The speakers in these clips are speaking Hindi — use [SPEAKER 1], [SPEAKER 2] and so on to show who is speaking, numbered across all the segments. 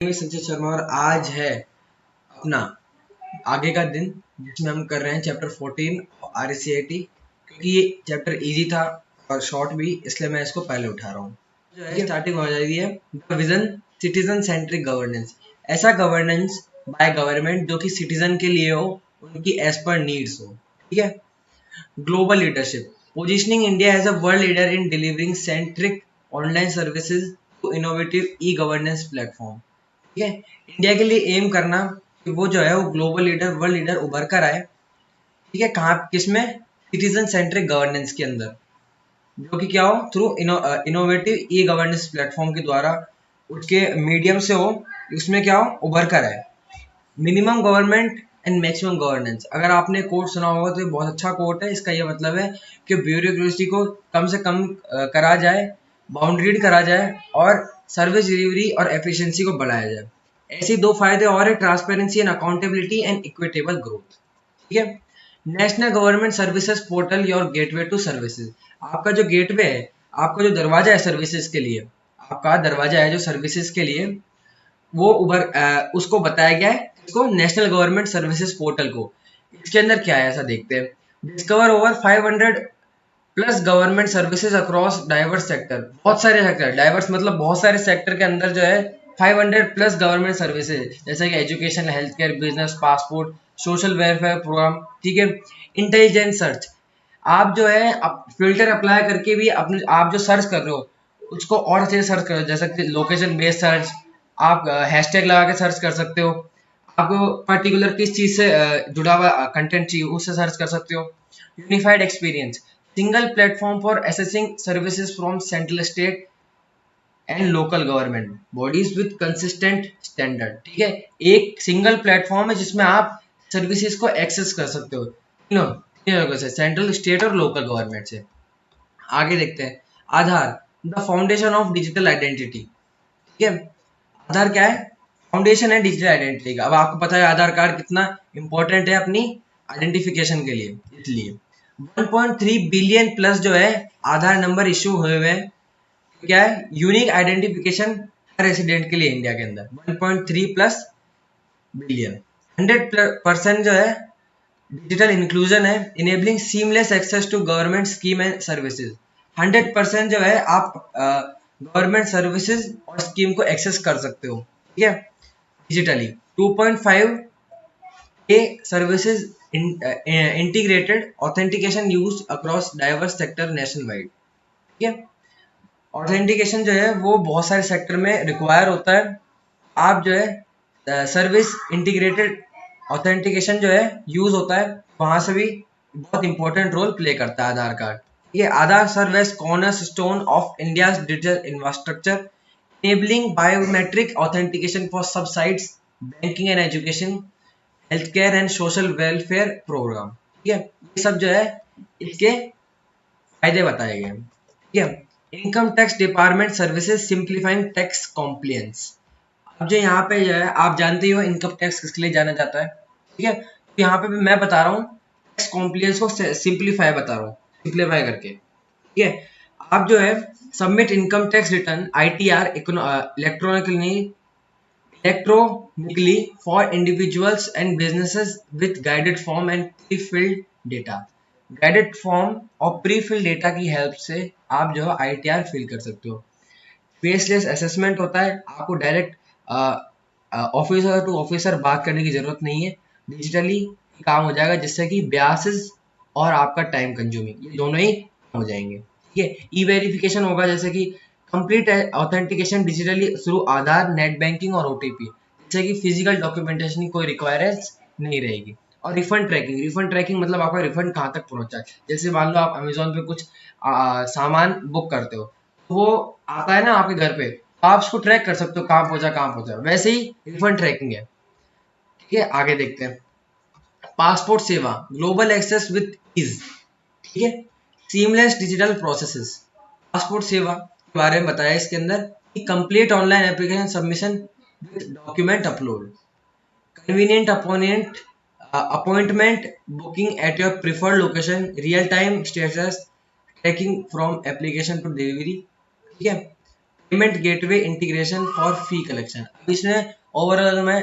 [SPEAKER 1] संचित शर्मा और आज है अपना आगे का दिन जिसमें हम कर रहे हैं चैप्टर 14 RCIT, क्योंकि ये चैप्टर इजी था और शॉर्ट भी, इसलिए मैं इसको पहले उठा रहा हूँ। जो है स्टार्टिंग हो जाएगी है the vision citizen centric governance, ऐसा गवर्नेंस बाय गवर्नमेंट जो कि सिटीजन के लिए हो, उनकी एज पर नीड्स हो। ठीक है। Global leadership, positioning India as a world leader in delivering centric online services to innovative e governance platform. ठीक है। इंडिया के लिए एम करना कि वो जो है वो ग्लोबल लीडर, वर्ल्ड लीडर उभर कर आए। ठीक है। कहाँ, किसमें? सिटीजन सेंट्रिक गवर्नेंस के अंदर, जो कि क्या हो, through innovative e governance platform के द्वारा, उसके मीडियम से हो, उसमें क्या हो, उभर कर आए। Minimum government and maximum governance, अगर आपने कोट सुना होगा तो ये बहुत अच्छा कोट है। इसका ये मतलब है कि ब्यूरोक्रेसी को कम से कम करा जाए, बाउंड्रीड करा जाए और सर्विस डिलीवरी और एफिशिएंसी को बढ़ाया जाए। ऐसे दो फायदे और है, transparency and accountability and equitable growth. ठीक है। National government services portal your gateway to services, आपका जो गेटवे है, आपका जो दरवाजा है सर्विसेज के लिए, आपका दरवाजा है जो सर्विसेज के लिए, वो उसको बताया गया है, इसको नेशनल गवर्नमेंट सर्विसेज पोर्टल को। इसके अंदर क्या है ऐसा देखते हैं। Discover over 500 plus government services across diverse sector, बहुत सारे सेक्टर, डाइवर्स मतलब बहुत सारे सेक्टर के अंदर जो है 500 प्लस गवर्नमेंट सर्विसेज, जैसे कि education, health care, business, passport, social welfare programme. ठीक है। इंटेलिजेंट सर्च, आप जो है फिल्टर अप्लाई करके भी अपने आप जो सर्च कर रहे हो उसको और अच्छे से सर्च करो, जैसे कि लोकेशन बेस्ड सर्च, आप हैशटैग लगा के सर्च कर सकते हो। आपको पर्टिकुलर किस चीज से जुड़ा हुआ कंटेंट चाहिए उससे सर्च कर सकते हो। Unified experience, single platform for assessing services from central, state and local government bodies with consistent standard. ठीक है। एक सिंगल प्लेटफॉर्म है जिसमें आप सर्विसेज को एक्सेस कर सकते हो तीनों जगह से, सेंट्रल, स्टेट और लोकल गवर्नमेंट से। आगे देखते हैं। Aadhaar, the foundation of digital identity. ठीक है। आधार क्या है? फाउंडेशन है डिजिटल आइडेंटिटी का। अब आपको पता है आधार कार्ड कितना इंपॉर्टेंट है अपनी आइडेंटिफिकेशन के लिए, इसलिए 1.3 बिलियन प्लस जो है आधार नंबर इश्यू हुए हुए हैं। क्या है? यूनिक आइडेंटिफिकेशन हर रेसिडेंट के लिए इंडिया के अंदर 1.3 प्लस बिलियन। 100% जो है डिजिटल इंक्लूजन है, enabling seamless access to government scheme and services. 100% जो है आप गवर्नमेंट सर्विसेज और स्कीम को एक्सेस कर सकते हो। ठीक है, डिजिटली। 2.5 के services integrated authentication use across diverse sector nationwide. ठीक है। ऑथेंटिकेशन जो है वो बहुत सारे सेक्टर में रिक्वायर होता है। आप जो है सर्विस इंटीग्रेटेड ऑथेंटिकेशन जो है यूज होता है, वहां से भी बहुत इंपॉर्टेंट रोल प्ले करता है आधार कार्ड। ये Aadhaar serve as corner stone of India digital infrastructure, enabling biometric authentication for subsidies, banking and education, health care and social welfare programme. ठीक है। ये सब जो है इसके फायदे बताए गए। ठीक है। Income tax department services simplifying tax compliance. अब जो यहाँ पे जो है आप जानते ही हो इनकम टैक्स किसके लिए जाना जाता है। ठीक है। तो यहाँ पे भी मैं बता रहा हूँ टैक्स कॉम्प्लियंस को सिंप्लीफाई बता रहा हूँ, सिंप्लीफाई करके। ठीक है। आप जो है submit income tax return ITR electronically for individuals and businesses with guided form and pre filled data. Guided form और प्री फिल्ड डेटा की हेल्प से आप जो है ITR फिल कर सकते हो। फेसलेस असेसमेंट होता है, आपको डायरेक्ट ऑफिसर टू ऑफिसर बात करने की जरूरत नहीं है, डिजिटली काम हो जाएगा, जिससे कि ब्यासेस और आपका टाइम कंज्यूमिंग ये दोनों ही हो जाएंगे। ठीक है। ई वेरिफिकेशन होगा, जैसे कि कंप्लीट ऑथेंटिकेशन डिजिटली थ्रू आधार, नेट बैंकिंग और OTP, जैसे कि फिजिकल डॉक्यूमेंटेशन की कोई रिक्वायरेंस नहीं रहेगी। और रिफंड ट्रैकिंग मतलब आपका रिफंड कहाँ तक पहुंचा है। जैसे मान लो आप अमेजोन पे कुछ सामान बुक करते हो, वो आता है ना आपके घर पे, तो आप उसको ट्रैक कर सकते हो कहाँ पहुंचा, वैसे ही रिफंड ट्रैकिंग है। ठीक है। आगे देखते हैं। पासपोर्ट सेवा, ग्लोबल एक्सेस विद ईज। ठीक है। सीमलेस डिजिटल प्रोसेसेस, पासपोर्ट सेवा के बारे में बताया इसके अंदर कि complete online application submission with document upload, convenient appointment booking at your preferred location, real time status tracking from application to delivery. ठीक है। Payment gateway integration for fee collection, इसमें ओवरऑल अगर मैं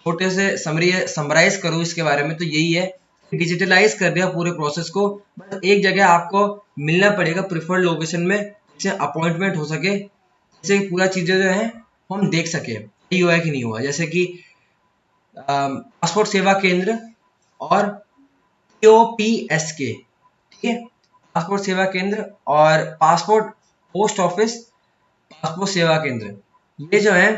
[SPEAKER 1] छोटे से समराइज करूँ इसके बारे में तो यही है, डिजिटलाइज कर दिया पूरे प्रोसेस को। बस एक जगह आपको मिलना पड़ेगा प्रिफर्ड लोकेशन में, जिससे अपॉइंटमेंट हो सके, जिससे पूरा चीज़ें जो है हम देख सके सही हुआ है कि नहीं हुआ। जैसे कि पासपोर्ट सेवा केंद्र और POPSK, ठीक है, पासपोर्ट सेवा केंद्र और पासपोर्ट पोस्ट ऑफिस पासपोर्ट सेवा केंद्र, ये जो है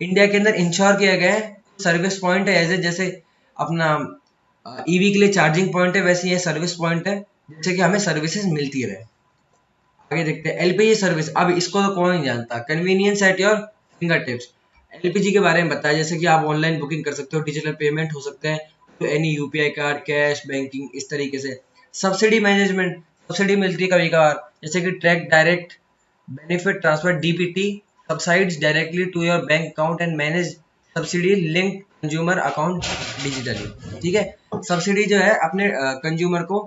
[SPEAKER 1] इंडिया के अंदर इंश्योर किया गया है। सर्विस पॉइंट है एज ए, जैसे अपना ईवी के लिए चार्जिंग पॉइंट है, वैसे ये सर्विस पॉइंट है, जैसे कि हमें सर्विसेज मिलती रहे। आगे देखते हैं एलपीजी सर्विस। अब इसको तो कौन नहीं जानता, convenience at your finger tips. LPG के बारे में बताया, जैसे कि आप ऑनलाइन बुकिंग कर सकते हो, डिजिटल पेमेंट हो सकते हैं, तो any UPI card, cash, banking, इस तरीके से। सब्सिडी मैनेजमेंट, सब्सिडी मिलती है कभी कभार, जैसे कि track direct benefit transfer DPT, subsides directly to your bank account and manage subsidy linked consumer account digitally, ठीक है। सब्सिडी जो है अपने कंज्यूमर को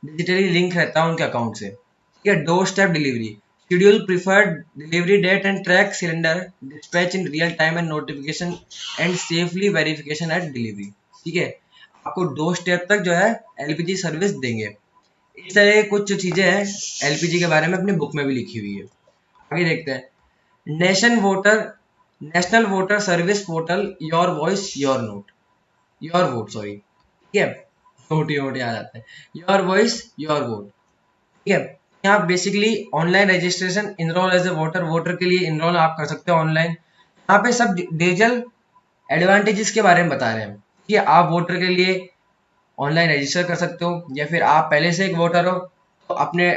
[SPEAKER 1] डिजिटली लिंक रहता है उनके अकाउंट से, ठीक है। Doorstep delivery, schedule preferred delivery date and track cylinder dispatch in real time and notification and safely verification at delivery, ठीक है। आपको डोर स्टेप तक जो है एलपीजी सर्विस देंगे। इस तरह कुछ चीजें हैं एलपीजी के बारे में, अपनी बुक में भी लिखी हुई है। आगे देखते हैं national voter service portal, your voice your note, your vote, sorry, ठीक है, नोट ही नोट याद आता है, योर वॉइस योर वोट, ठीक है। यहाँ basically online registration, enrol as a voter, voter के लिए इनरोल आप कर सकते हो ऑनलाइन। यहाँ पे सब डिजिटल एडवांटेजेस के बारे में बता रहे हैं कि आप वोटर के लिए ऑनलाइन रजिस्टर कर सकते हो, या फिर आप पहले से एक वोटर हो तो अपने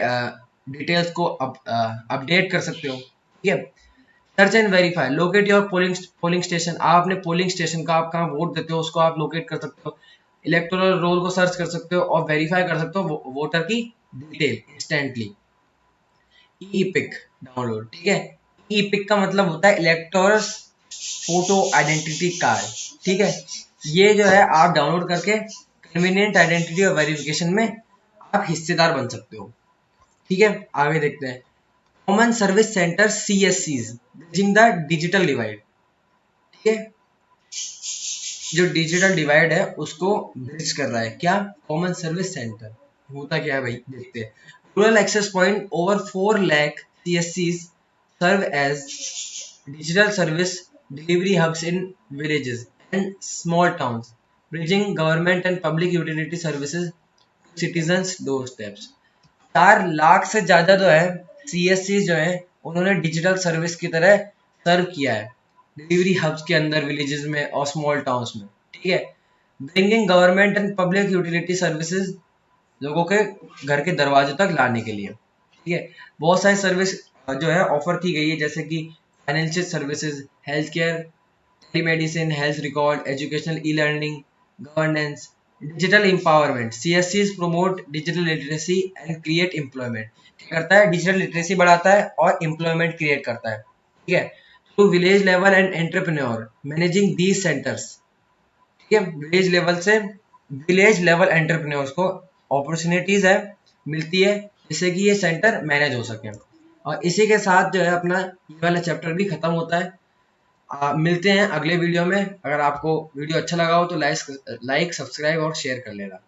[SPEAKER 1] डिटेल्स को अपडेट कर सकते हो, ठीक है। Search and verify, locate your polling station, आप अपने पोलिंग स्टेशन का, आप कहाँ वोट देते हो उसको आप लोकेट कर सकते हो। इलेक्टोरल रोल को सर्च कर सकते हो और वेरीफाई कर सकते हो वोटर की डिटेल इंस्टेंटली। ई पिक डाउनलोड, ठीक है। ई पिक का मतलब होता है इलेक्टोरल फोटो आइडेंटिटी कार्ड, ठीक है। ये जो है आप डाउनलोड करके कन्वीनियंट आइडेंटिटी और वेरिफिकेशन में आप हिस्सेदार बन सकते हो, ठीक है। आगे देखते हैं common service centre CSCs, bridging the digital divide, ठीक है। जो डिजिटल डिवाइड है उसको ब्रिज कर रहा है क्या, कॉमन सर्विस सेंटर। होता क्या है भाई, देखते हैं। Rural access point, over 4 lakh CSCs serve as digital service delivery hubs in villages and small towns, bridging government and public utility services to citizens doorsteps। 4 lakh से ज्यादा जो है CSC जो है उन्होंने डिजिटल सर्विस की तरह सर्व किया है डिलीवरी हब्स के अंदर, विलेजेस में और स्मॉल टाउन्स में, ठीक है। Bringing government and public utility services, लोगों के घर के दरवाजे तक लाने के लिए, ठीक है। बहुत सारी सर्विस जो है ऑफर की गई है, जैसे कि financial services, health care, telemedicine, health record, educational, e learning, governance, digital empowerment. CSCs promote digital literacy and create employment, करता है डिजिटल लिटरेसी बढ़ाता है और एम्प्लॉयमेंट क्रिएट करता है, ठीक है। To village level and entrepreneur managing these centres, ठीक है। विलेज लेवल एंटरप्रेन्योर्स को अपॉर्चुनिटीज है मिलती है जिससे कि ये सेंटर मैनेज हो सके। और इसी के साथ जो है अपना ये वाला चैप्टर भी खत्म होता है। मिलते हैं अगले वीडियो में। अगर आपको वीडियो अच्छा लगा हो तो लाइक, सब्सक्राइब और शेयर कर लेना।